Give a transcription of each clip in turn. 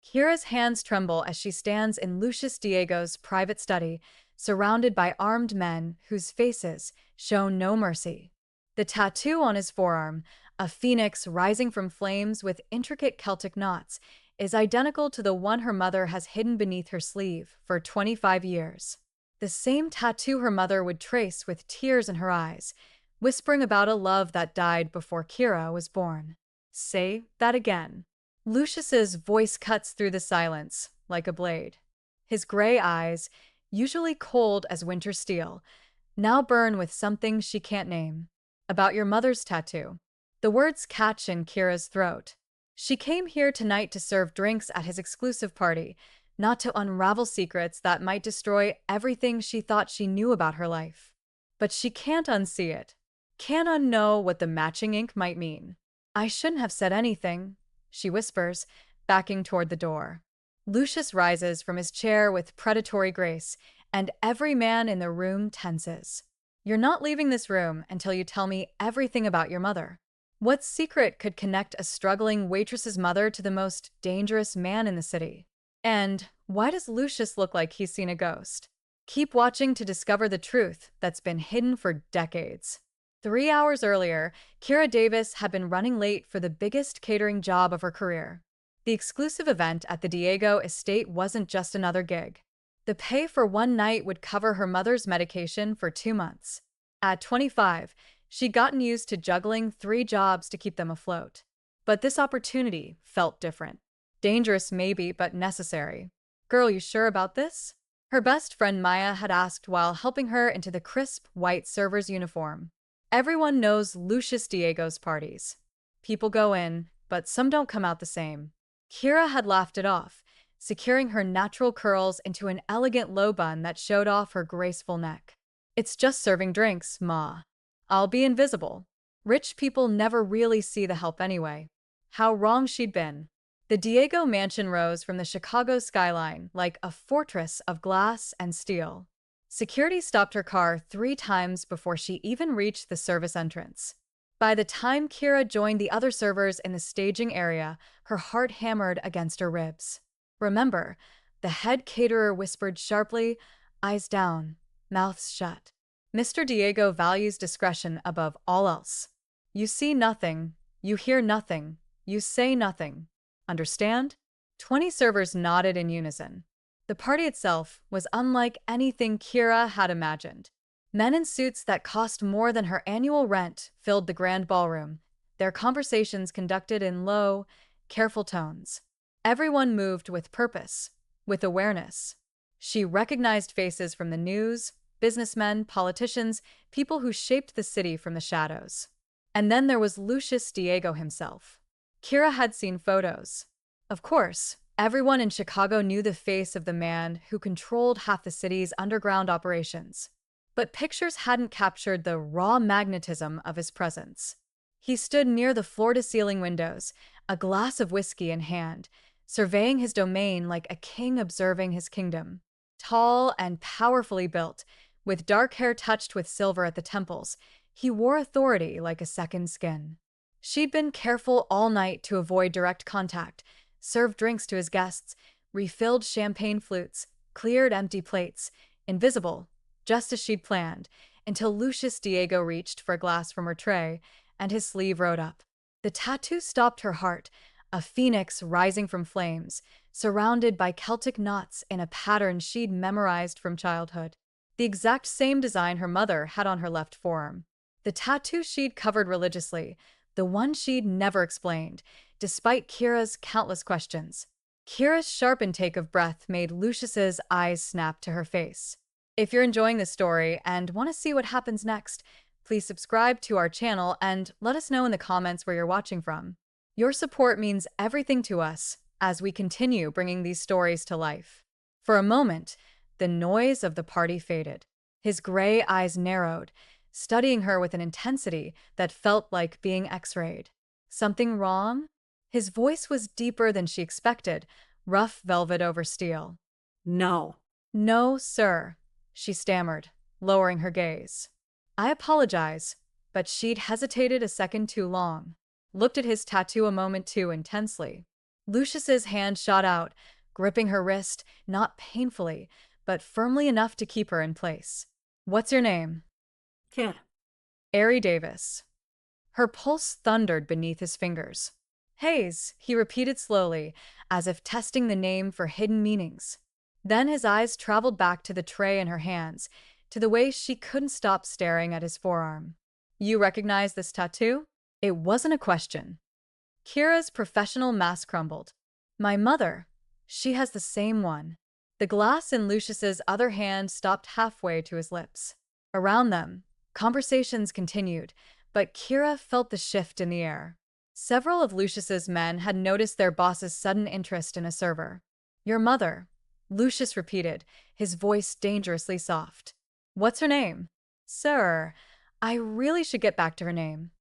Kira's hands tremble as she stands in Lucius Diego's private study, surrounded by armed men whose faces show no mercy. The tattoo on his forearm, a phoenix rising from flames with intricate Celtic knots, is identical to the one her mother has hidden beneath her sleeve for 25 years. The same tattoo her mother would trace with tears in her eyes, whispering about a love that died before Kira was born. Say that again. Lucius's voice cuts through the silence like a blade. His gray eyes, usually cold as winter steel, now burn with something she can't name. About your mother's tattoo. The words catch in Kira's throat. She came here tonight to serve drinks at his exclusive party, not to unravel secrets that might destroy everything she thought she knew about her life. But she can't unsee it. Can't unknow what the matching ink might mean. I shouldn't have said anything, she whispers, backing toward the door. Lucius rises from his chair with predatory grace, and every man in the room tenses. You're not leaving this room until you tell me everything about your mother. What secret could connect a struggling waitress's mother to the most dangerous man in the city? And why does Lucius look like he's seen a ghost? Keep watching to discover the truth that's been hidden for decades. 3 hours earlier, Kira Davis had been running late for the biggest catering job of her career. The exclusive event at the Diego estate wasn't just another gig. The pay for one night would cover her mother's medication for 2 months. At 25, she'd gotten used to juggling 3 jobs to keep them afloat. But this opportunity felt different. Dangerous maybe, but necessary. Girl, you sure about this? Her best friend Maya had asked while helping her into the crisp white server's uniform. Everyone knows Lucius Diego's parties. People go in, but some don't come out the same. Kira had laughed it off, securing her natural curls into an elegant low bun that showed off her graceful neck. It's just serving drinks, ma. I'll be invisible. Rich people never really see the help anyway. How wrong she'd been. The Diego mansion rose from the Chicago skyline like a fortress of glass and steel. Security stopped her car 3 times before she even reached the service entrance. By the time Kira joined the other servers in the staging area, her heart hammered against her ribs. Remember, the head caterer whispered sharply, eyes down, mouths shut. Mr. Diego values discretion above all else. You see nothing, you hear nothing, you say nothing. Understand? 20 servers nodded in unison. The party itself was unlike anything Kira had imagined. Men in suits that cost more than her annual rent filled the grand ballroom, their conversations conducted in low, careful tones. Everyone moved with purpose, with awareness. She recognized faces from the news, businessmen, politicians, people who shaped the city from the shadows. And then there was Lucius Diego himself. Kira had seen photos. Of course, everyone in Chicago knew the face of the man who controlled half the city's underground operations. But pictures hadn't captured the raw magnetism of his presence. He stood near the floor-to-ceiling windows, a glass of whiskey in hand, surveying his domain like a king observing his kingdom. Tall and powerfully built, with dark hair touched with silver at the temples, he wore authority like a second skin. She'd been careful all night to avoid direct contact, served drinks to his guests, refilled champagne flutes, cleared empty plates, invisible, just as she'd planned, until Lucius Diego reached for a glass from her tray, and his sleeve rode up. The tattoo stopped her heart, a phoenix rising from flames, surrounded by Celtic knots in a pattern she'd memorized from childhood. The exact same design her mother had on her left forearm. The tattoo she'd covered religiously, the one she'd never explained, despite Kira's countless questions. Kira's sharp intake of breath made Lucius's eyes snap to her face. If you're enjoying this story and want to see what happens next, please subscribe to our channel and let us know in the comments where you're watching from. Your support means everything to us as we continue bringing these stories to life. For a moment, the noise of the party faded. His gray eyes narrowed, studying her with an intensity that felt like being X-rayed. Something wrong? His voice was deeper than she expected, rough velvet over steel. No. No, sir, she stammered, lowering her gaze. I apologize, but she'd hesitated a second too long. Looked at his tattoo a moment too intensely. Lucius's hand shot out, gripping her wrist, not painfully, but firmly enough to keep her in place. What's your name? Kid. Ari Davis. Her pulse thundered beneath his fingers. Hayes, he repeated slowly, as if testing the name for hidden meanings. Then his eyes traveled back to the tray in her hands, to the way she couldn't stop staring at his forearm. You recognize this tattoo? It wasn't a question. Kira's professional mask crumbled. My mother. She has the same one. The glass in Lucius's other hand stopped halfway to his lips. Around them, conversations continued, but Kira felt the shift in the air. Several of Lucius's men had noticed their boss's sudden interest in a server. Your mother, Lucius repeated, his voice dangerously soft. What's her name? Sir, I really should get back to her name.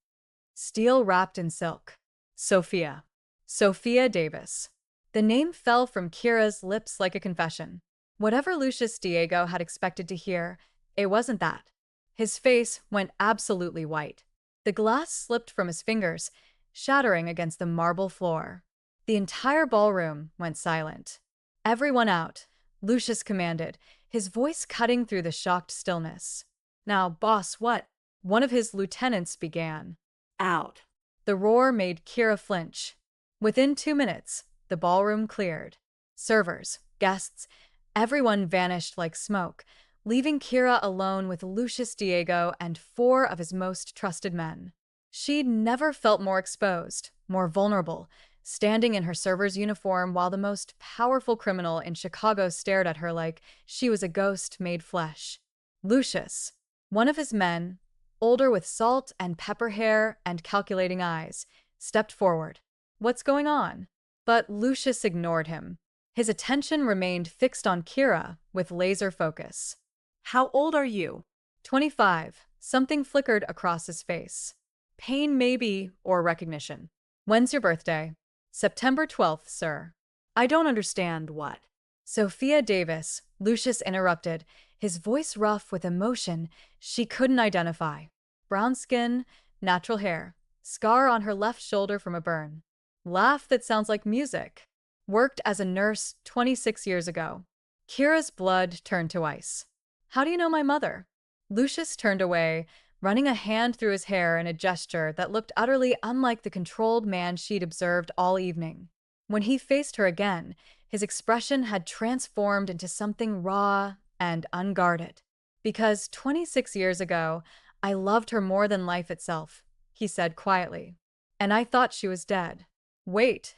Steel wrapped in silk. Sophia. Sophia Davis. The name fell from Kira's lips like a confession. Whatever Lucius Diego had expected to hear, it wasn't that. His face went absolutely white. The glass slipped from his fingers, shattering against the marble floor. The entire ballroom went silent. Everyone out, Lucius commanded, his voice cutting through the shocked stillness. Now, boss, what? One of his lieutenants began. Out. The roar made Kira flinch. Within 2 minutes, the ballroom cleared. Servers, guests, everyone vanished like smoke, leaving Kira alone with Lucius Diego and 4 of his most trusted men. She'd never felt more exposed, more vulnerable, standing in her server's uniform while the most powerful criminal in Chicago stared at her like she was a ghost made flesh. Lucius, one of his men, older with salt and pepper hair and calculating eyes, stepped forward. What's going on? But Lucius ignored him. His attention remained fixed on Kira with laser focus. How old are you? 25. Something flickered across his face. Pain maybe, or recognition. When's your birthday? September 12th, sir. I don't understand what. Sophia Davis, Lucius interrupted, his voice rough with emotion she couldn't identify. Brown skin, natural hair, scar on her left shoulder from a burn. Laugh that sounds like music. Worked as a nurse 26 years ago. Kira's blood turned to ice. How do you know my mother? Lucius turned away, running a hand through his hair in a gesture that looked utterly unlike the controlled man she'd observed all evening. When he faced her again, his expression had transformed into something raw and unguarded. Because 26 years ago, I loved her more than life itself, he said quietly. And I thought she was dead. Wait,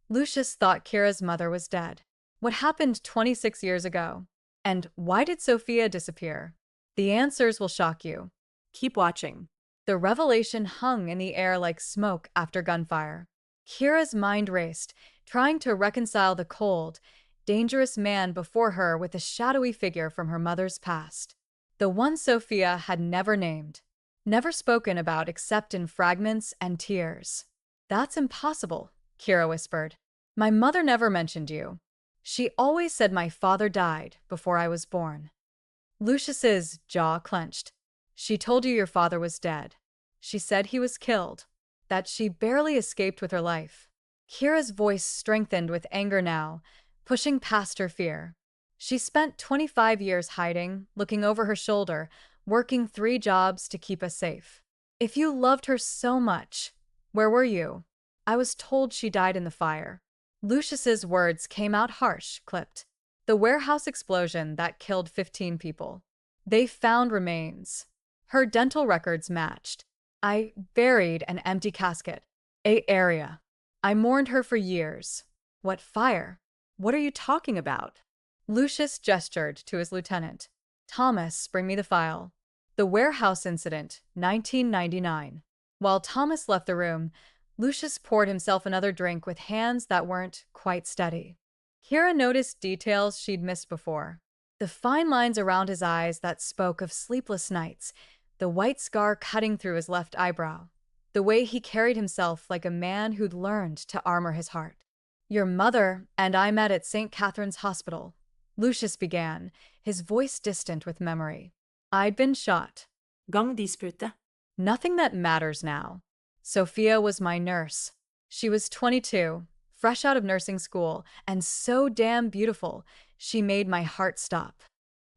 Lucius thought Kira's mother was dead. What happened 26 years ago? And why did Sophia disappear? The answers will shock you. Keep watching. The revelation hung in the air like smoke after gunfire. Kira's mind raced, trying to reconcile the cold, dangerous man before her with the shadowy figure from her mother's past. The one Sophia had never named, never spoken about except in fragments and tears. That's impossible, Kira whispered. My mother never mentioned you. She always said my father died before I was born. Lucius's jaw clenched. She told you your father was dead. She said he was killed, that she barely escaped with her life. Kira's voice strengthened with anger now, pushing past her fear. She spent 25 years hiding, looking over her shoulder, working 3 jobs to keep us safe. If you loved her so much, where were you? I was told she died in the fire. Lucius's words came out harsh, clipped. The warehouse explosion that killed 15 people. They found remains. Her dental records matched. I buried an empty casket. Area. I mourned her for years. What fire? What are you talking about? Lucius gestured to his lieutenant. Thomas, bring me the file. The warehouse incident, 1999. While Thomas left the room, Lucius poured himself another drink with hands that weren't quite steady. Kira noticed details she'd missed before. The fine lines around his eyes that spoke of sleepless nights, the white scar cutting through his left eyebrow, the way he carried himself like a man who'd learned to armor his heart. Your mother and I met at St. Catherine's Hospital, Lucius began, his voice distant with memory. I'd been shot. Gangdispute. Nothing that matters now. Sophia was my nurse. She was 22, fresh out of nursing school, and so damn beautiful, she made my heart stop.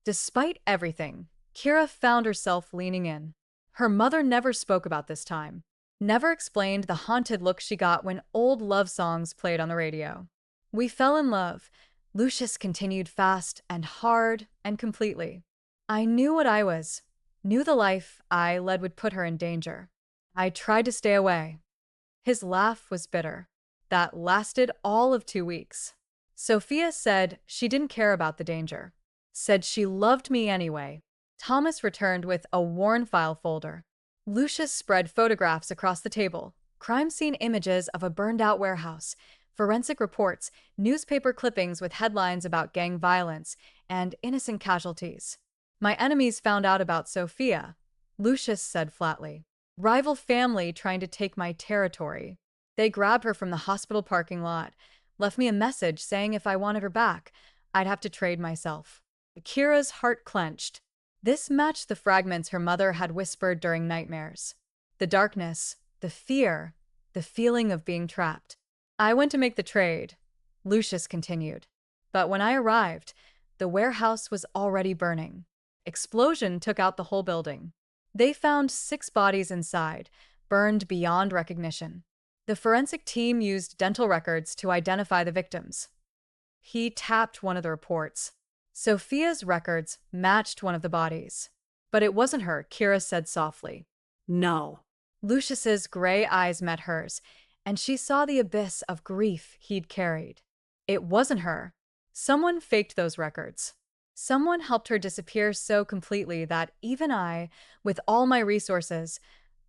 Despite everything, Kira found herself leaning in. Her mother never spoke about this time, never explained the haunted look she got when old love songs played on the radio. We fell in love. Lucius continued fast and hard and completely. I knew what I was, knew the life I led would put her in danger. I tried to stay away. His laugh was bitter. That lasted all of 2 weeks. Sophia said she didn't care about the danger, said she loved me anyway. Thomas returned with a worn file folder. Lucius spread photographs across the table, crime scene images of a burned-out warehouse, forensic reports, newspaper clippings with headlines about gang violence, and innocent casualties. My enemies found out about Sophia, Lucius said flatly. Rival family trying to take my territory. They grabbed her from the hospital parking lot, left me a message saying if I wanted her back, I'd have to trade myself. Kira's heart clenched. This matched the fragments her mother had whispered during nightmares. The darkness, the fear, the feeling of being trapped. I went to make the trade, Lucius continued. But when I arrived, the warehouse was already burning. Explosion took out the whole building. They found 6 bodies inside, burned beyond recognition. The forensic team used dental records to identify the victims. He tapped one of the reports. Sophia's records matched one of the bodies. But it wasn't her, Kira said softly. No. Lucius's gray eyes met hers, and she saw the abyss of grief he'd carried. It wasn't her. Someone faked those records. Someone helped her disappear so completely that even I, with all my resources,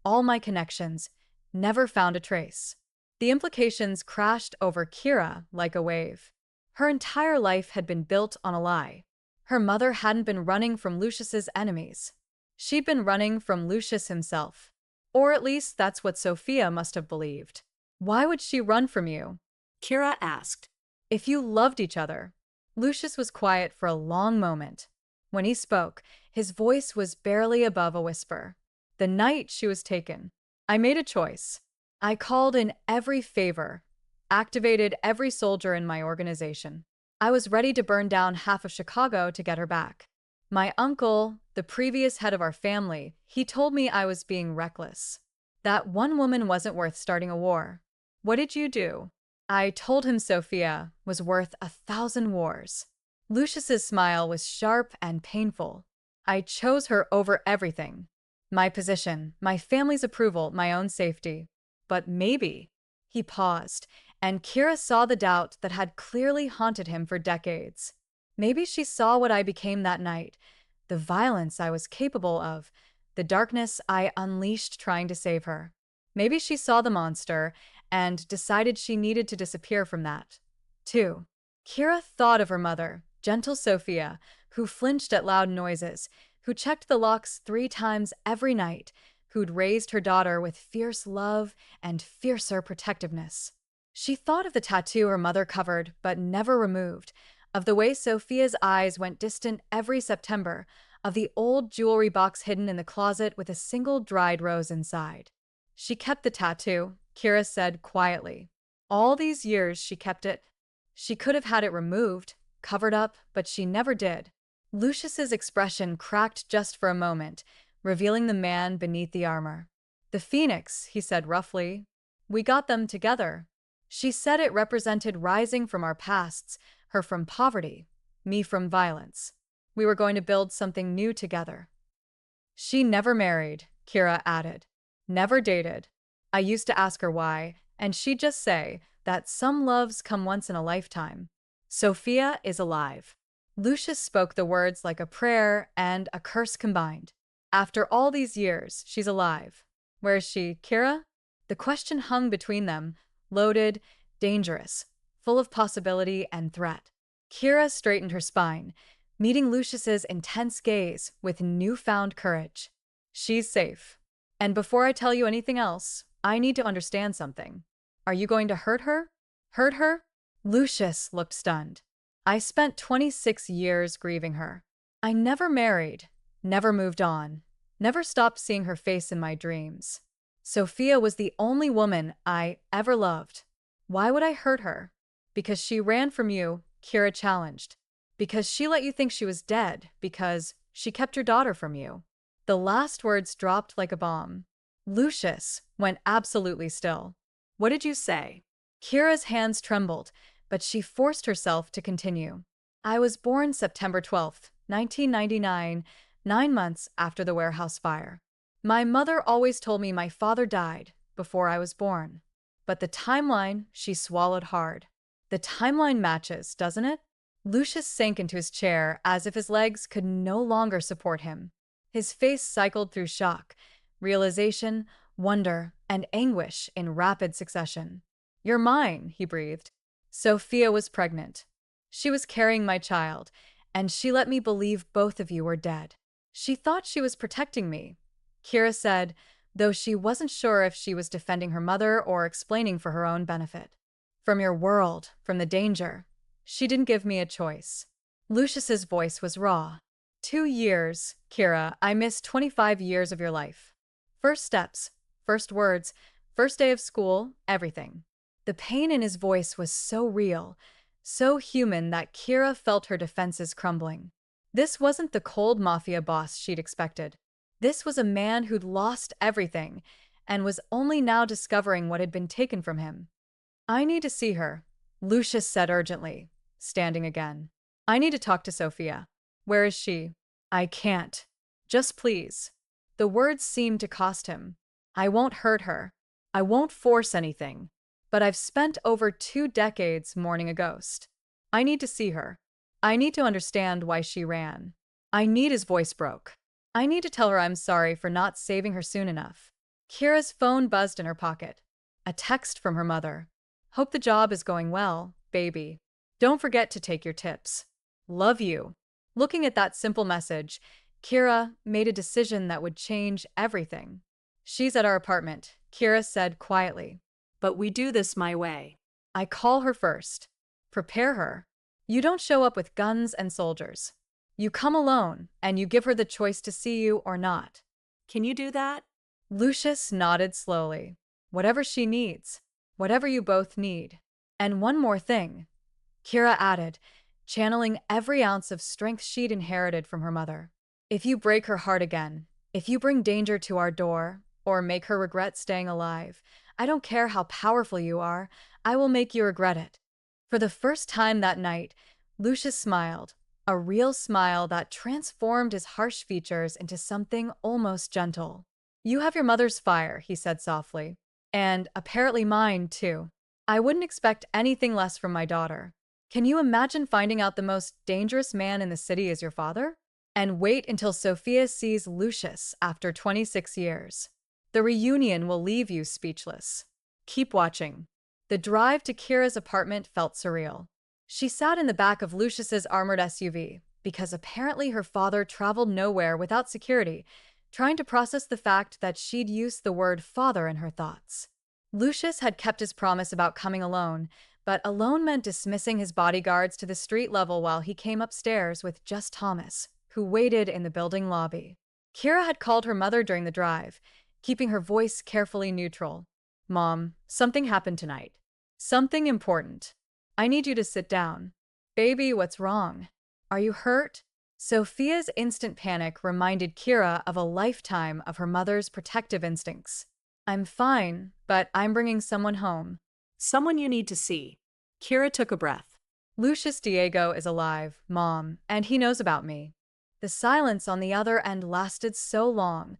all my connections, never found a trace. The implications crashed over Kira like a wave. Her entire life had been built on a lie. Her mother hadn't been running from Lucius's enemies. She'd been running from Lucius himself. Or at least that's what Sophia must have believed. Why would she run from you? Kira asked. If you loved each other. Lucius was quiet for a long moment. When he spoke, his voice was barely above a whisper. The night she was taken, I made a choice. I called in every favor, activated every soldier in my organization. I was ready to burn down half of Chicago to get her back. My uncle, the previous head of our family, he told me I was being reckless. That one woman wasn't worth starting a war. What did you do? I told him Sophia was worth 1,000 wars. Lucius's smile was sharp and painful. I chose her over everything. My position, my family's approval, my own safety. But maybe. He paused, and Kira saw the doubt that had clearly haunted him for decades. Maybe she saw what I became that night, the violence I was capable of, the darkness I unleashed trying to save her. Maybe she saw the monster and decided she needed to disappear from that, too. Kira thought of her mother, gentle Sophia, who flinched at loud noises, who checked the locks 3 times every night, who'd raised her daughter with fierce love and fiercer protectiveness. She thought of the tattoo her mother covered but never removed, of the way Sophia's eyes went distant every September, of the old jewelry box hidden in the closet with a single dried rose inside. She kept the tattoo, Kira said quietly. All these years she kept it. She could have had it removed, covered up, but she never did. Lucius's expression cracked just for a moment, revealing the man beneath the armor. The phoenix, he said roughly. We got them together. She said it represented rising from our pasts, her from poverty, me from violence. We were going to build something new together. She never married, Kira added. Never dated. I used to ask her why, and she'd just say that some loves come once in a lifetime. Sophia is alive. Lucius spoke the words like a prayer and a curse combined. After all these years, she's alive. Where is she, Kira? The question hung between them, loaded, dangerous, full of possibility and threat. Kira straightened her spine, meeting Lucius's intense gaze with newfound courage. She's safe. And before I tell you anything else, I need to understand something. Are you going to hurt her? Hurt her? Lucius looked stunned. I spent 26 years grieving her. I never married, never moved on, never stopped seeing her face in my dreams. Sophia was the only woman I ever loved. Why would I hurt her? Because she ran from you, Kira challenged. Because she let you think she was dead. Because she kept your daughter from you. The last words dropped like a bomb. Lucius went absolutely still. What did you say? Kira's hands trembled, but she forced herself to continue. I was born September 12th, 1999, 9 months after the warehouse fire. My mother always told me my father died before I was born. But the timeline, she swallowed hard. The timeline matches, doesn't it? Lucius sank into his chair as if his legs could no longer support him. His face cycled through shock, realization, wonder, and anguish in rapid succession. You're mine, he breathed. Sophia was pregnant. She was carrying my child, and she let me believe both of you were dead. She thought she was protecting me, Kira said, though she wasn't sure if she was defending her mother or explaining for her own benefit. From your world, from the danger. She didn't give me a choice. Lucius's voice was raw. 2 years, Kira, I missed 25 years of your life. First steps, first words, first day of school, everything. The pain in his voice was so real, so human that Kira felt her defenses crumbling. This wasn't the cold mafia boss she'd expected. This was a man who'd lost everything and was only now discovering what had been taken from him. I need to see her, Lucius said urgently, standing again. I need to talk to Sophia. Where is she? I can't. Just please. The words seemed to cost him. I won't hurt her. I won't force anything. But I've spent over 2 decades mourning a ghost. I need to see her. I need to understand why she ran. His voice broke. I need to tell her I'm sorry for not saving her soon enough. Kira's phone buzzed in her pocket. A text from her mother. Hope the job is going well, baby. Don't forget to take your tips. Love you. Looking at that simple message, Kira made a decision that would change everything. She's at our apartment, Kira said quietly. But we do this my way. I call her first. Prepare her. You don't show up with guns and soldiers. You come alone, and you give her the choice to see you or not. Can you do that? Lucius nodded slowly. Whatever she needs. Whatever you both need. And one more thing, Kira added, channeling every ounce of strength she'd inherited from her mother. If you break her heart again, if you bring danger to our door, or make her regret staying alive, I don't care how powerful you are, I will make you regret it. For the first time that night, Lucius smiled, a real smile that transformed his harsh features into something almost gentle. You have your mother's fire, he said softly. And apparently mine, too. I wouldn't expect anything less from my daughter. Can you imagine finding out the most dangerous man in the city is your father? And wait until Sophia sees Lucius after 26 years. The reunion will leave you speechless. Keep watching. The drive to Kira's apartment felt surreal. She sat in the back of Lucius's armored SUV because apparently her father traveled nowhere without security, trying to process the fact that she'd used the word father in her thoughts. Lucius had kept his promise about coming alone, but alone meant dismissing his bodyguards to the street level while he came upstairs with just Thomas, who waited in the building lobby. Kira had called her mother during the drive, keeping her voice carefully neutral. Mom, something happened tonight. Something important. I need you to sit down. Baby, what's wrong? Are you hurt? Sophia's instant panic reminded Kira of a lifetime of her mother's protective instincts. I'm fine, but I'm bringing someone home. Someone you need to see. Kira took a breath. Lucius Diego is alive, Mom, and he knows about me. The silence on the other end lasted so long,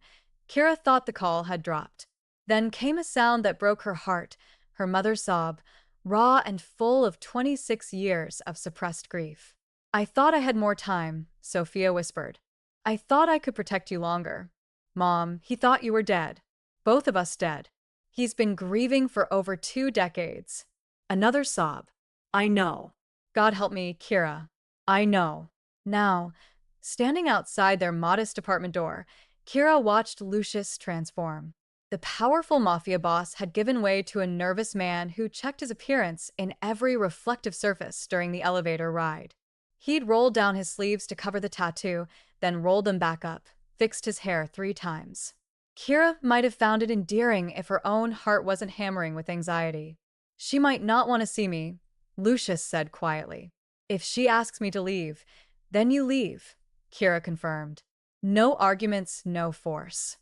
Kira thought the call had dropped. Then came a sound that broke her heart, her mother's sob, raw and full of 26 years of suppressed grief. I thought I had more time, Sophia whispered. I thought I could protect you longer. Mom, he thought you were dead. Both of us dead. He's been grieving for over 2 decades. Another sob. I know. God help me, Kira. I know. Now, standing outside their modest apartment door, Kira watched Lucius transform. The powerful mafia boss had given way to a nervous man who checked his appearance in every reflective surface during the elevator ride. He'd rolled down his sleeves to cover the tattoo, then rolled them back up, fixed his hair 3 times. Kira might have found it endearing if her own heart wasn't hammering with anxiety. She might not want to see me, Lucius said quietly. If she asks me to leave, then you leave, Kira confirmed. No arguments, no force.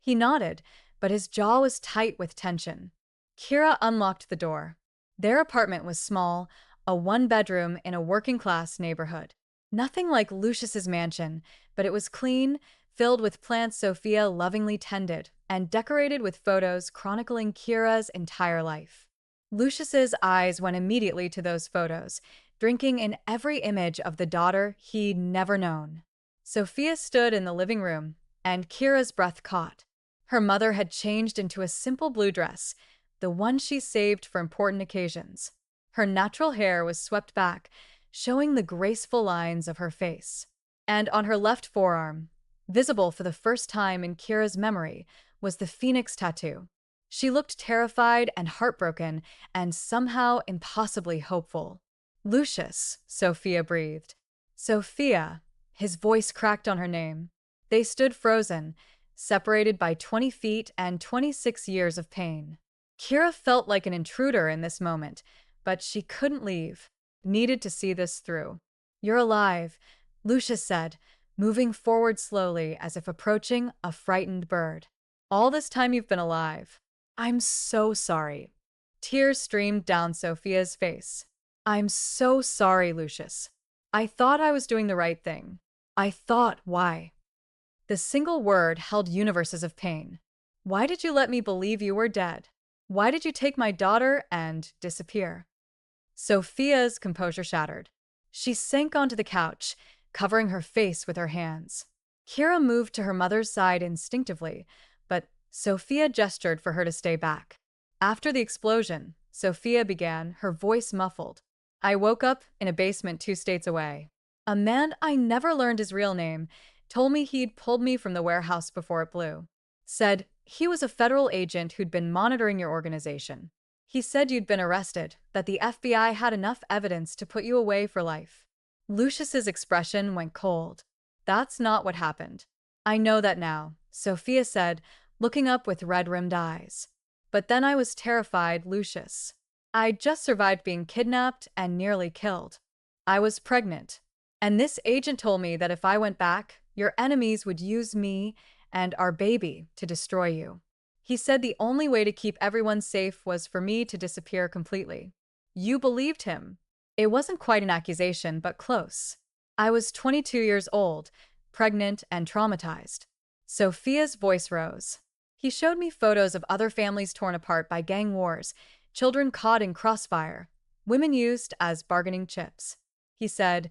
He nodded, but his jaw was tight with tension. Kira unlocked the door. Their apartment was small, a one-bedroom in a working-class neighborhood. Nothing like Lucius's mansion, but it was clean, filled with plants Sophia lovingly tended, and decorated with photos chronicling Kira's entire life. Lucius's eyes went immediately to those photos, drinking in every image of the daughter he'd never known. Sophia stood in the living room, and Kira's breath caught. Her mother had changed into a simple blue dress, the one she saved for important occasions. Her natural hair was swept back, showing the graceful lines of her face. And on her left forearm, visible for the first time in Kira's memory, was the phoenix tattoo. She looked terrified and heartbroken, and somehow impossibly hopeful. Lucius, Sophia breathed. Sophia, his voice cracked on her name. They stood frozen, separated by 20 feet and 26 years of pain. Kira felt like an intruder in this moment, but she couldn't leave. Needed to see this through. You're alive, Lucius said, moving forward slowly as if approaching a frightened bird. All this time you've been alive. I'm so sorry. Tears streamed down Sophia's face. I'm so sorry, Lucius. I thought I was doing the right thing. I thought, why? The single word held universes of pain. Why did you let me believe you were dead? Why did you take my daughter and disappear? Sophia's composure shattered. She sank onto the couch, covering her face with her hands. Kira moved to her mother's side instinctively, but Sophia gestured for her to stay back. After the explosion, Sophia began, her voice muffled. I woke up in a basement 2 states away. A man I never learned his real name told me he'd pulled me from the warehouse before it blew. Said he was a federal agent who'd been monitoring your organization. He said you'd been arrested, that the FBI had enough evidence to put you away for life. Lucius's expression went cold. That's not what happened. I know that now, Sophia said, looking up with red-rimmed eyes. But then I was terrified, Lucius. I'd just survived being kidnapped and nearly killed. I was pregnant. And this agent told me that if I went back, your enemies would use me and our baby to destroy you. He said the only way to keep everyone safe was for me to disappear completely. You believed him. It wasn't quite an accusation, but close. I was 22 years old, pregnant and traumatized. Sophia's voice rose. He showed me photos of other families torn apart by gang wars, children caught in crossfire, women used as bargaining chips. He said,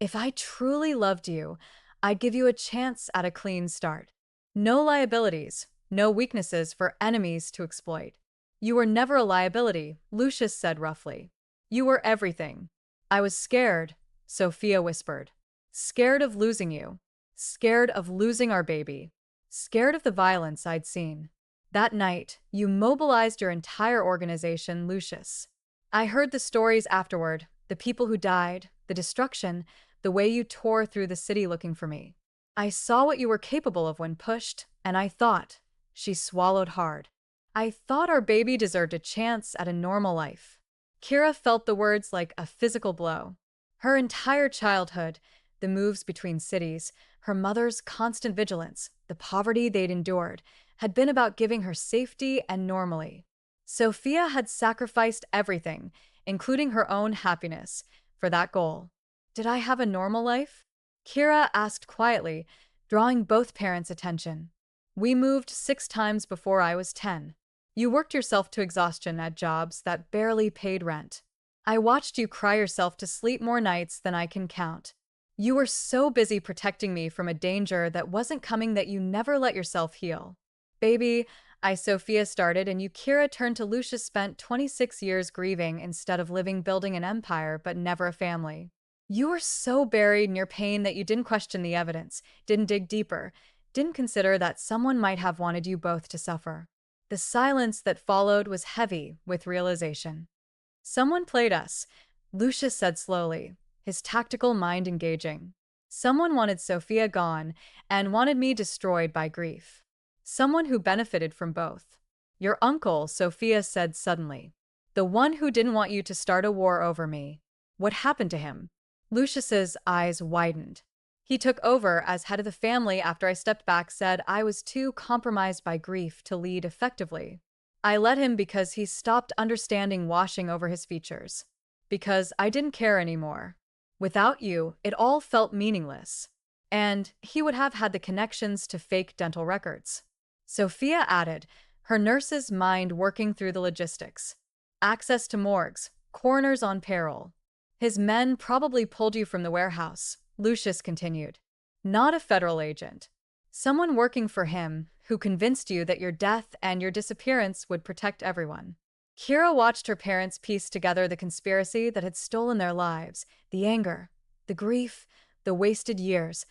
if I truly loved you, I'd give you a chance at a clean start. No liabilities, no weaknesses for enemies to exploit. You were never a liability, Lucius said roughly. You were everything. I was scared, Sophia whispered. Scared of losing you. Scared of losing our baby. Scared of the violence I'd seen. That night, you mobilized your entire organization, Lucius. I heard the stories afterward, the people who died, the destruction, the way you tore through the city looking for me. I saw what you were capable of when pushed, and I thought, she swallowed hard. I thought our baby deserved a chance at a normal life. Kira felt the words like a physical blow. Her entire childhood, the moves between cities, her mother's constant vigilance, the poverty they'd endured, had been about giving her safety and normally. Sophia had sacrificed everything, including her own happiness, for that goal. Did I have a normal life? Kira asked quietly, drawing both parents' attention. We moved 6 times before I was 10. You worked yourself to exhaustion at jobs that barely paid rent. I watched you cry yourself to sleep more nights than I can count. You were so busy protecting me from a danger that wasn't coming that you never let yourself heal. Baby, Sophia started, and you, Kira, turned to Lucius, spent 26 years grieving instead of living, building an empire but never a family. You were so buried in your pain that you didn't question the evidence, didn't dig deeper, didn't consider that someone might have wanted you both to suffer. The silence that followed was heavy with realization. Someone played us, Lucius said slowly, his tactical mind engaging. Someone wanted Sophia gone and wanted me destroyed by grief. Someone who benefited from both. Your uncle, Sophia said suddenly. The one who didn't want you to start a war over me. What happened to him? Lucius's eyes widened. He took over as head of the family after I stepped back, said I was too compromised by grief to lead effectively. I let him because he stopped understanding washing over his features. Because I didn't care anymore. Without you, it all felt meaningless. And he would have had the connections to fake dental records. Sophia added, her nurse's mind working through the logistics. Access to morgues, coroners on payroll. His men probably pulled you from the warehouse, Lucius continued. Not a federal agent. Someone working for him who convinced you that your death and your disappearance would protect everyone. Kira watched her parents piece together the conspiracy that had stolen their lives, the anger, the grief, the wasted years,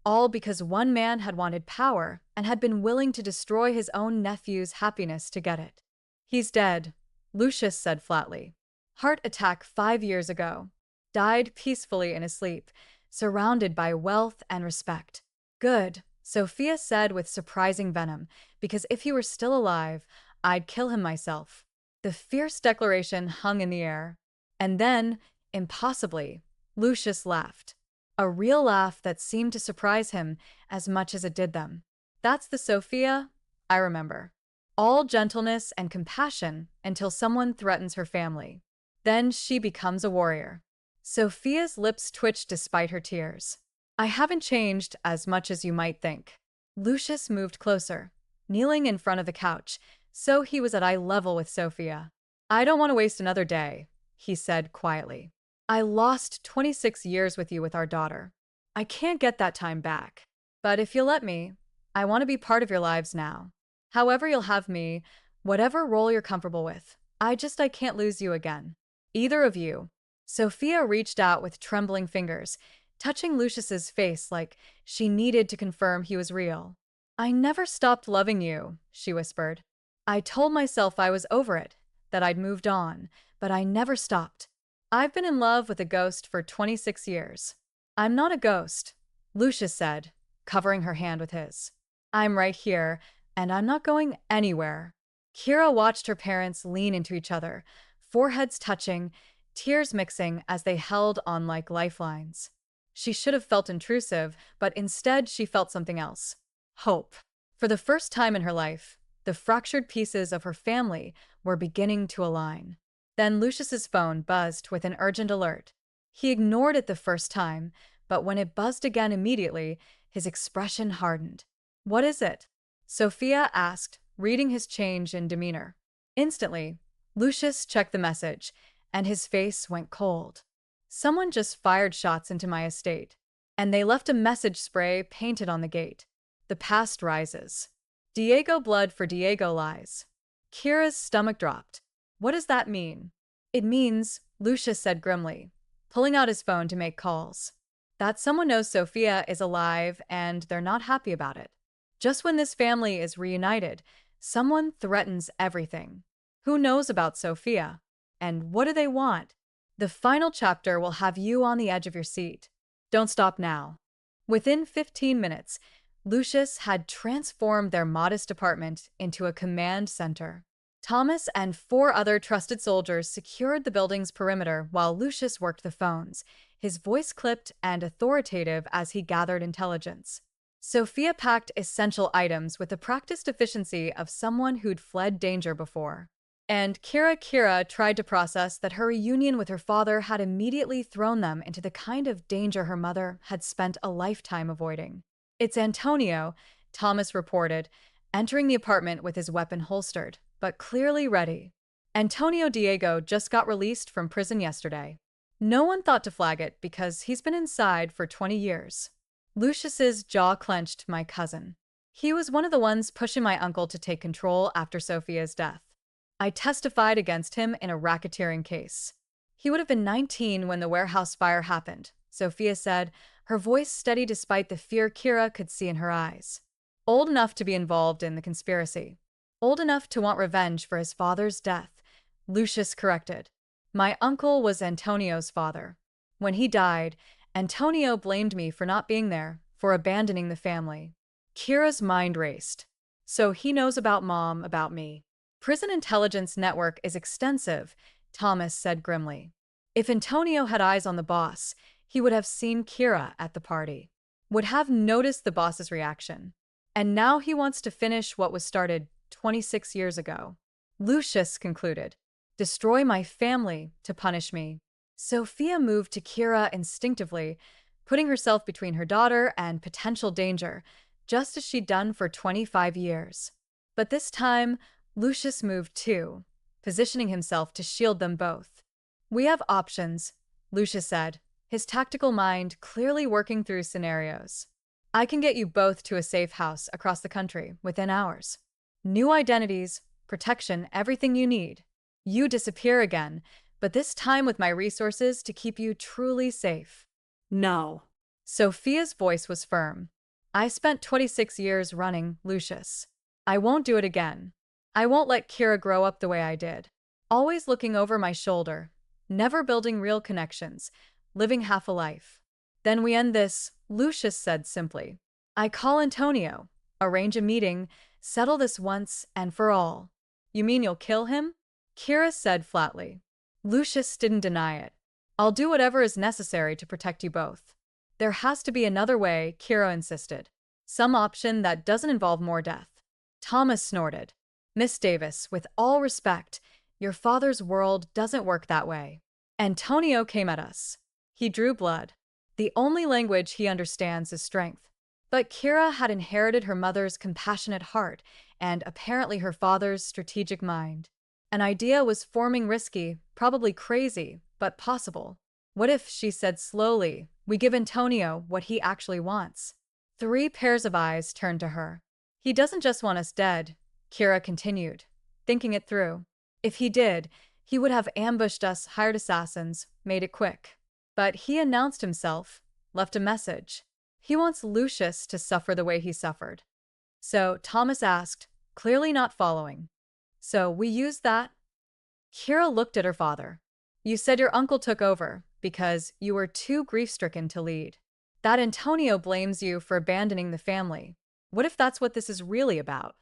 all because one man had wanted power and had been willing to destroy his own nephew's happiness to get it. He's dead, Lucius said flatly. Heart attack 5 years ago. Died peacefully in his sleep, surrounded by wealth and respect. Good, Sophia said with surprising venom, because if he were still alive, I'd kill him myself. The fierce declaration hung in the air. And then, impossibly, Lucius laughed. A real laugh that seemed to surprise him as much as it did them. That's the Sophia I remember. All gentleness and compassion until someone threatens her family. Then she becomes a warrior. Sophia's lips twitched despite her tears. I haven't changed as much as you might think. Lucius moved closer, kneeling in front of the couch, so he was at eye level with Sophia. I don't want to waste another day, he said quietly. I lost 26 years with you with our daughter. I can't get that time back. But if you'll let me, I want to be part of your lives now. However you'll have me, whatever role you're comfortable with, I can't lose you again. Either of you. Sophia reached out with trembling fingers, touching Lucius's face like she needed to confirm he was real. I never stopped loving you, she whispered. I told myself I was over it, that I'd moved on, but I never stopped. I've been in love with a ghost for 26 years. I'm not a ghost, Lucius said, covering her hand with his. I'm right here, and I'm not going anywhere. Kira watched her parents lean into each other, foreheads touching, tears mixing as they held on like lifelines. She should have felt intrusive, but instead she felt something else. Hope. For the first time in her life, the fractured pieces of her family were beginning to align. Then Lucius's phone buzzed with an urgent alert. He ignored it the first time, but when it buzzed again immediately, his expression hardened. What is it? Sophia asked, reading his change in demeanor. Instantly, Lucius checked the message, and his face went cold. Someone just fired shots into my estate, and they left a message spray painted on the gate. The past rises. Diego blood for Diego lies. Kira's stomach dropped. What does that mean? It means, Lucius said grimly, pulling out his phone to make calls, that someone knows Sophia is alive and they're not happy about it. Just when this family is reunited, someone threatens everything. Who knows about Sophia? And what do they want? The final chapter will have you on the edge of your seat. Don't stop now. Within 15 minutes, Lucius had transformed their modest apartment into a command center. Thomas and 4 other trusted soldiers secured the building's perimeter while Lucius worked the phones, his voice clipped and authoritative as he gathered intelligence. Sophia packed essential items with the practiced efficiency of someone who'd fled danger before. And Kira tried to process that her reunion with her father had immediately thrown them into the kind of danger her mother had spent a lifetime avoiding. It's Antonio, Thomas reported, entering the apartment with his weapon holstered, but clearly ready. Antonio Diego just got released from prison yesterday. No one thought to flag it because he's been inside for 20 years. Lucius's jaw clenched. My cousin. He was one of the ones pushing my uncle to take control after Sophia's death. I testified against him in a racketeering case. He would have been 19 when the warehouse fire happened, Sophia said, her voice steady despite the fear Kira could see in her eyes. Old enough to be involved in the conspiracy. Old enough to want revenge for his father's death, Lucius corrected. My uncle was Antonio's father. When he died, Antonio blamed me for not being there, for abandoning the family. Kira's mind raced. So he knows about Mom, about me. Prison intelligence network is extensive, Thomas said grimly. If Antonio had eyes on the boss, he would have seen Kira at the party, would have noticed the boss's reaction. And now he wants to finish what was started 26 years ago. Lucius concluded. Destroy my family to punish me. Sophia moved to Kira instinctively, putting herself between her daughter and potential danger, just as she'd done for 25 years. But this time, Lucius moved too, positioning himself to shield them both. We have options, Lucius said, his tactical mind clearly working through scenarios. I can get you both to a safe house across the country within hours. New identities, protection, everything you need. You disappear again, but this time with my resources to keep you truly safe. No. Sophia's voice was firm. I spent 26 years running, Lucius. I won't do it again. I won't let Kira grow up the way I did. Always looking over my shoulder, never building real connections, living half a life. Then we end this, Lucius said simply. I call Antonio, arrange a meeting, settle this once and for all. You mean you'll kill him? Kira said flatly. Lucius didn't deny it. I'll do whatever is necessary to protect you both. There has to be another way, Kira insisted. Some option that doesn't involve more death. Thomas snorted. Miss Davis, with all respect, your father's world doesn't work that way. Antonio came at us. He drew blood. The only language he understands is strength. But Kira had inherited her mother's compassionate heart and apparently her father's strategic mind. An idea was forming risky, probably crazy, but possible. What if, she said slowly, we give Antonio what he actually wants? 3 pairs of eyes turned to her. He doesn't just want us dead, Kira continued, thinking it through. If he did, he would have ambushed us, hired assassins, made it quick. But he announced himself, left a message. He wants Lucius to suffer the way he suffered. So Thomas asked, clearly not following. So we used that? Kira looked at her father. You said your uncle took over because you were too grief-stricken to lead. That Antonio blames you for abandoning the family. What if that's what this is really about?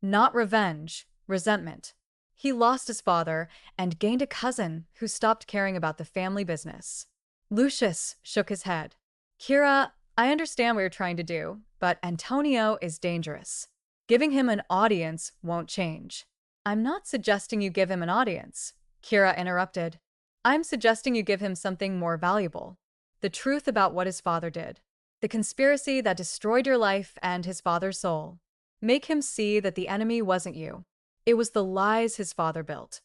Not revenge, resentment. He lost his father and gained a cousin who stopped caring about the family business. Lucius shook his head. Kira, I understand what you're trying to do, but Antonio is dangerous. Giving him an audience won't change. I'm not suggesting you give him an audience, Kira interrupted. I'm suggesting you give him something more valuable. The truth about what his father did. The conspiracy that destroyed your life and his father's soul. Make him see that the enemy wasn't you. It was the lies his father built.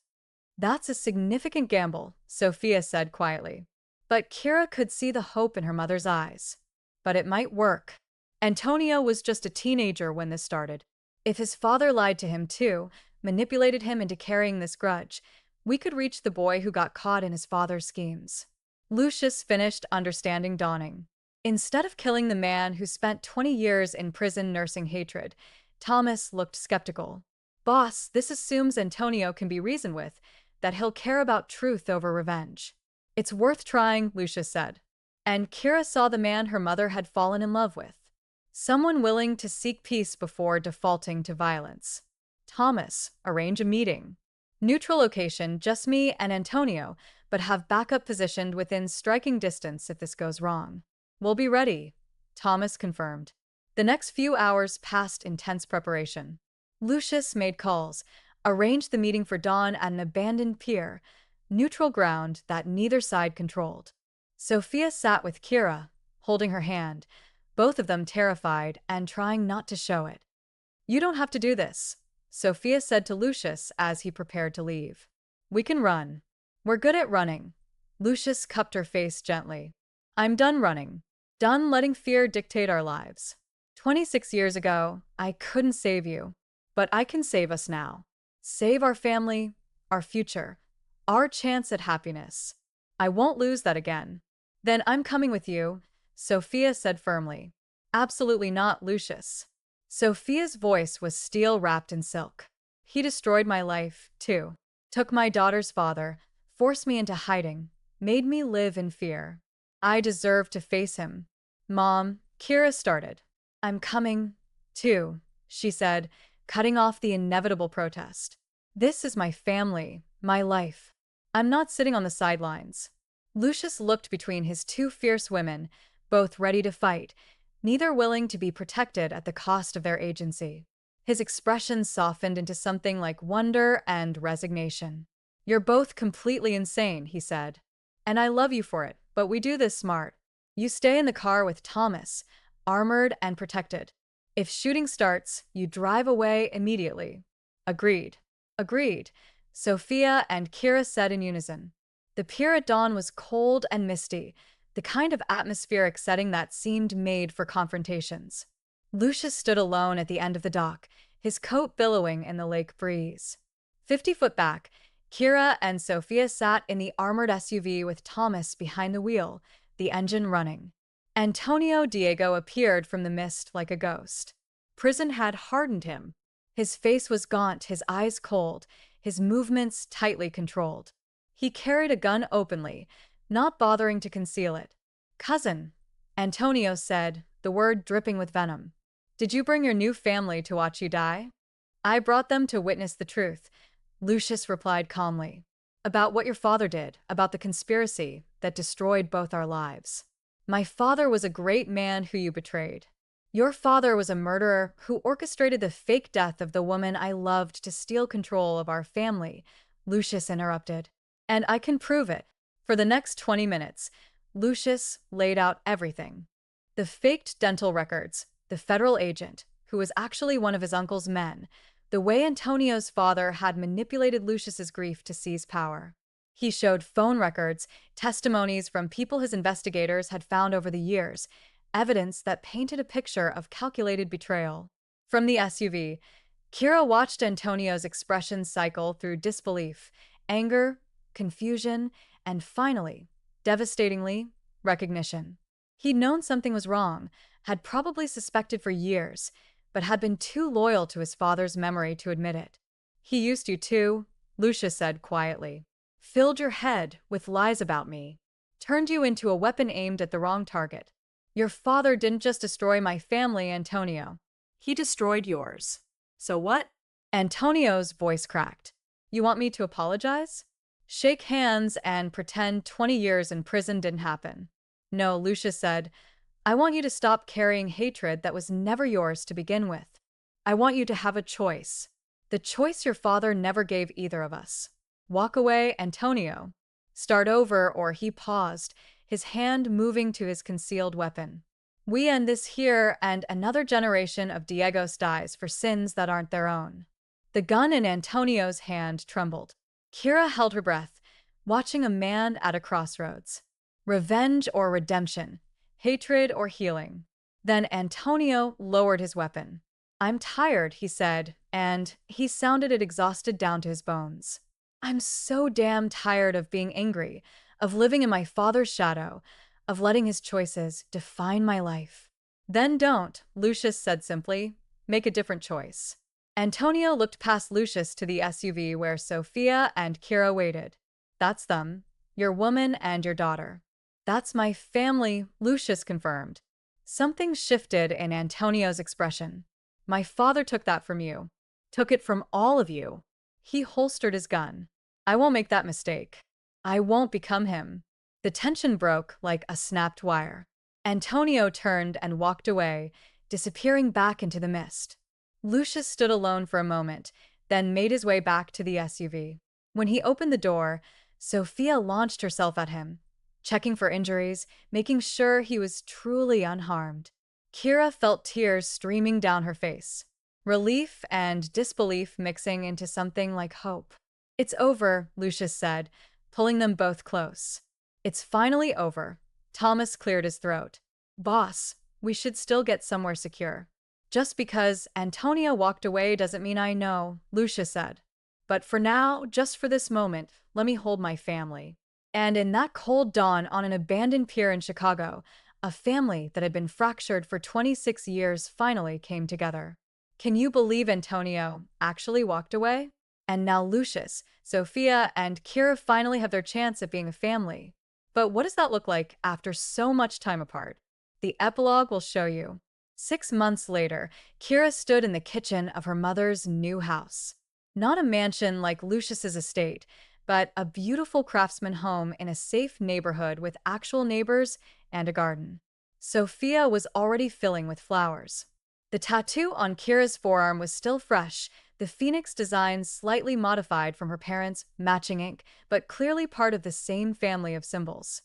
That's a significant gamble, Sophia said quietly. But Kira could see the hope in her mother's eyes. But it might work. Antonio was just a teenager when this started. If his father lied to him too, manipulated him into carrying this grudge, we could reach the boy who got caught in his father's schemes. Lucius finished, understanding dawning. Instead of killing the man who spent 20 years in prison nursing hatred, Thomas looked skeptical. Boss, this assumes Antonio can be reasoned with, that he'll care about truth over revenge. It's worth trying, Lucius said. And Kira saw the man her mother had fallen in love with. Someone willing to seek peace before defaulting to violence. Thomas, arrange a meeting. Neutral location, just me and Antonio, but have backup positioned within striking distance if this goes wrong. We'll be ready, Thomas confirmed. The next few hours passed intense preparation. Lucius made calls, arranged the meeting for dawn at an abandoned pier, neutral ground that neither side controlled. Sophia sat with Kira, holding her hand, both of them terrified and trying not to show it. You don't have to do this, Sophia said to Lucius as he prepared to leave. We can run. We're good at running. Lucius cupped her face gently. I'm done running. Done letting fear dictate our lives. 26 years ago, I couldn't save you, but I can save us now. Save our family, our future, our chance at happiness. I won't lose that again. Then I'm coming with you, Sophia said firmly. Absolutely not, Lucius. Sophia's voice was steel wrapped in silk. He destroyed my life, too. Took my daughter's father, forced me into hiding, made me live in fear. I deserve to face him. Mom, Kira started. I'm coming, too, she said, cutting off the inevitable protest. This is my family, my life. I'm not sitting on the sidelines. Lucius looked between his two fierce women, both ready to fight, neither willing to be protected at the cost of their agency. His expression softened into something like wonder and resignation. You're both completely insane, he said. And I love you for it, but we do this smart. You stay in the car with Thomas, armored and protected. If shooting starts, you drive away immediately. Agreed. Agreed, Sophia and Kira said in unison. The pier at dawn was cold and misty, the kind of atmospheric setting that seemed made for confrontations. Lucius stood alone at the end of the dock, his coat billowing in the lake breeze. 50 foot back, Kira and Sophia sat in the armored SUV with Thomas behind the wheel, the engine running. Antonio Diego appeared from the mist like a ghost. Prison had hardened him. His face was gaunt, his eyes cold, his movements tightly controlled. He carried a gun openly, not bothering to conceal it. Cousin, Antonio said, the word dripping with venom. Did you bring your new family to watch you die? I brought them to witness the truth, Lucius replied calmly. About what your father did, about the conspiracy that destroyed both our lives. My father was a great man who you betrayed. Your father was a murderer who orchestrated the fake death of the woman I loved to steal control of our family, Lucius interrupted. And I can prove it. For the next 20 minutes, Lucius laid out everything. The faked dental records, the federal agent, who was actually one of his uncle's men, the way Antonio's father had manipulated Lucius's grief to seize power. He showed phone records, testimonies from people his investigators had found over the years, evidence that painted a picture of calculated betrayal. From the SUV, Kira watched Antonio's expressions cycle through disbelief, anger, confusion, and finally, devastatingly, recognition. He'd known something was wrong, had probably suspected for years, but had been too loyal to his father's memory to admit it. He used you too, Lucius said quietly. Filled your head with lies about me. Turned you into a weapon aimed at the wrong target. Your father didn't just destroy my family, Antonio. He destroyed yours. So what? Antonio's voice cracked. You want me to apologize? Shake hands and pretend 20 years in prison didn't happen. No, Lucius said. I want you to stop carrying hatred that was never yours to begin with. I want you to have a choice. The choice your father never gave either of us. Walk away, Antonio. Start over, or he paused, his hand moving to his concealed weapon. We end this here, and another generation of Diegos dies for sins that aren't their own. The gun in Antonio's hand trembled. Kira held her breath, watching a man at a crossroads. Revenge or redemption, hatred or healing. Then Antonio lowered his weapon. I'm tired, he said, and he sounded it exhausted down to his bones. I'm so damn tired of being angry, of living in my father's shadow, of letting his choices define my life. Then don't, Lucius said simply. Make a different choice. Antonio looked past Lucius to the SUV where Sophia and Kira waited. That's them, your woman and your daughter. That's my family, Lucius confirmed. Something shifted in Antonio's expression. My father took that from you. Took it from all of you. He holstered his gun. I won't make that mistake. I won't become him. The tension broke like a snapped wire. Antonio turned and walked away, disappearing back into the mist. Lucius stood alone for a moment, then made his way back to the SUV. When he opened the door, Sophia launched herself at him, checking for injuries, making sure he was truly unharmed. Kira felt tears streaming down her face, relief and disbelief mixing into something like hope. It's over, Lucius said, pulling them both close. It's finally over. Thomas cleared his throat. Boss, we should still get somewhere secure. Just because Antonio walked away doesn't mean I know, Lucius said. But for now, just for this moment, let me hold my family. And in that cold dawn on an abandoned pier in Chicago, a family that had been fractured for 26 years finally came together. Can you believe Antonio actually walked away? And now Lucius, Sophia, and Kira finally have their chance at being a family. But what does that look like after so much time apart? The epilogue will show you. 6 months later, Kira stood in the kitchen of her mother's new house. Not a mansion like Lucius's estate, but a beautiful craftsman home in a safe neighborhood with actual neighbors and a garden. Sophia was already filling with flowers. The tattoo on Kira's forearm was still fresh, the phoenix design slightly modified from her parents' matching ink, but clearly part of the same family of symbols.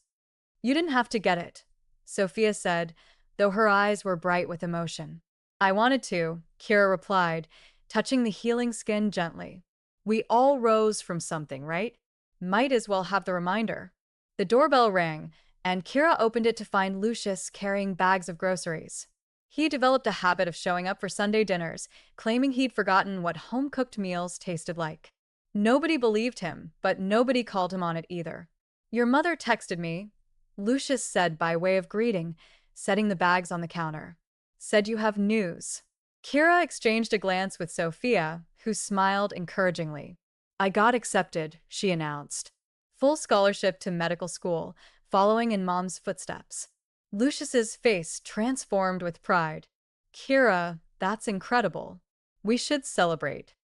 You didn't have to get it, Sophia said, though her eyes were bright with emotion. I wanted to, Kira replied, touching the healing skin gently. We all rose from something, right? Might as well have the reminder. The doorbell rang, and Kira opened it to find Lucius carrying bags of groceries. He developed a habit of showing up for Sunday dinners, claiming he'd forgotten what home-cooked meals tasted like. Nobody believed him, but nobody called him on it either. Your mother texted me, Lucius said by way of greeting, setting the bags on the counter. Said you have news. Kira exchanged a glance with Sophia, who smiled encouragingly. I got accepted, she announced. Full scholarship to medical school, following in Mom's footsteps. Lucius's face transformed with pride. Kira, that's incredible. We should celebrate.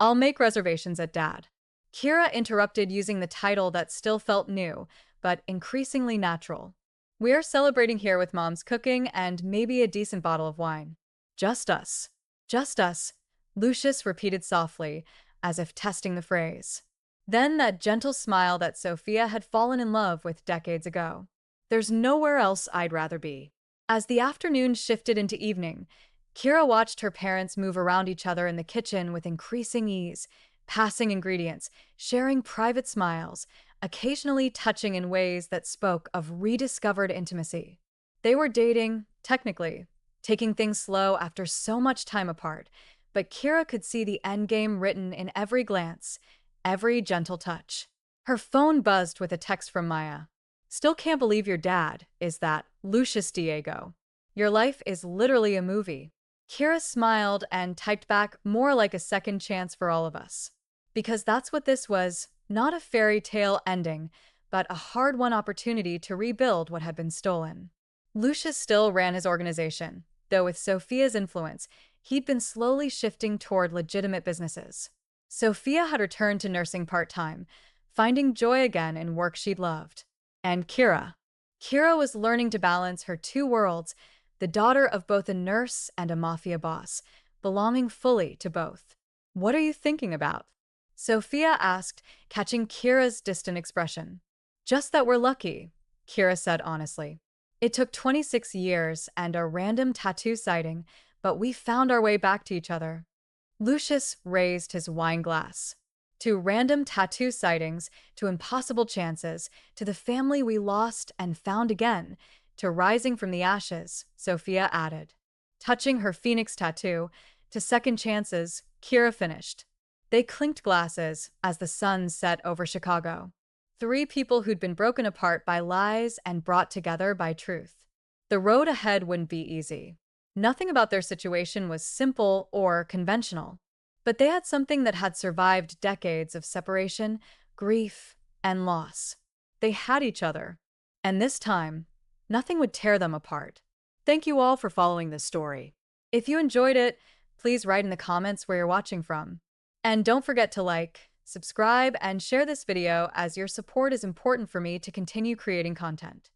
I'll make reservations at Dad. Kira interrupted using the title that still felt new, but increasingly natural. We're celebrating here with Mom's cooking and maybe a decent bottle of wine. Just us. Just us, Lucius repeated softly, as if testing the phrase. Then that gentle smile that Sophia had fallen in love with decades ago. There's nowhere else I'd rather be. As the afternoon shifted into evening, Kira watched her parents move around each other in the kitchen with increasing ease, passing ingredients, sharing private smiles, occasionally touching in ways that spoke of rediscovered intimacy. They were dating, technically, taking things slow after so much time apart, but Kira could see the endgame written in every glance, every gentle touch. Her phone buzzed with a text from Maya. Still can't believe your dad is that Lucius Diego. Your life is literally a movie. Kira smiled and typed back more like a second chance for all of us. Because that's what this was, not a fairy tale ending, but a hard-won opportunity to rebuild what had been stolen. Lucius still ran his organization, though with Sophia's influence, he'd been slowly shifting toward legitimate businesses. Sophia had returned to nursing part-time, finding joy again in work she'd loved. And Kira. Kira was learning to balance her two worlds, the daughter of both a nurse and a mafia boss, belonging fully to both. What are you thinking about? Sophia asked, catching Kira's distant expression. Just that we're lucky, Kira said honestly. It took 26 years and a random tattoo sighting, but we found our way back to each other. Lucius raised his wine glass. To random tattoo sightings, to impossible chances, to the family we lost and found again, to rising from the ashes, Sophia added. Touching her phoenix tattoo, to second chances, Kira finished. They clinked glasses as the sun set over Chicago. Three people who'd been broken apart by lies and brought together by truth. The road ahead wouldn't be easy. Nothing about their situation was simple or conventional. But they had something that had survived decades of separation, grief, and loss. They had each other. And this time, nothing would tear them apart. Thank you all for following this story. If you enjoyed it, please write in the comments where you're watching from. And don't forget to like, subscribe, and share this video as your support is important for me to continue creating content.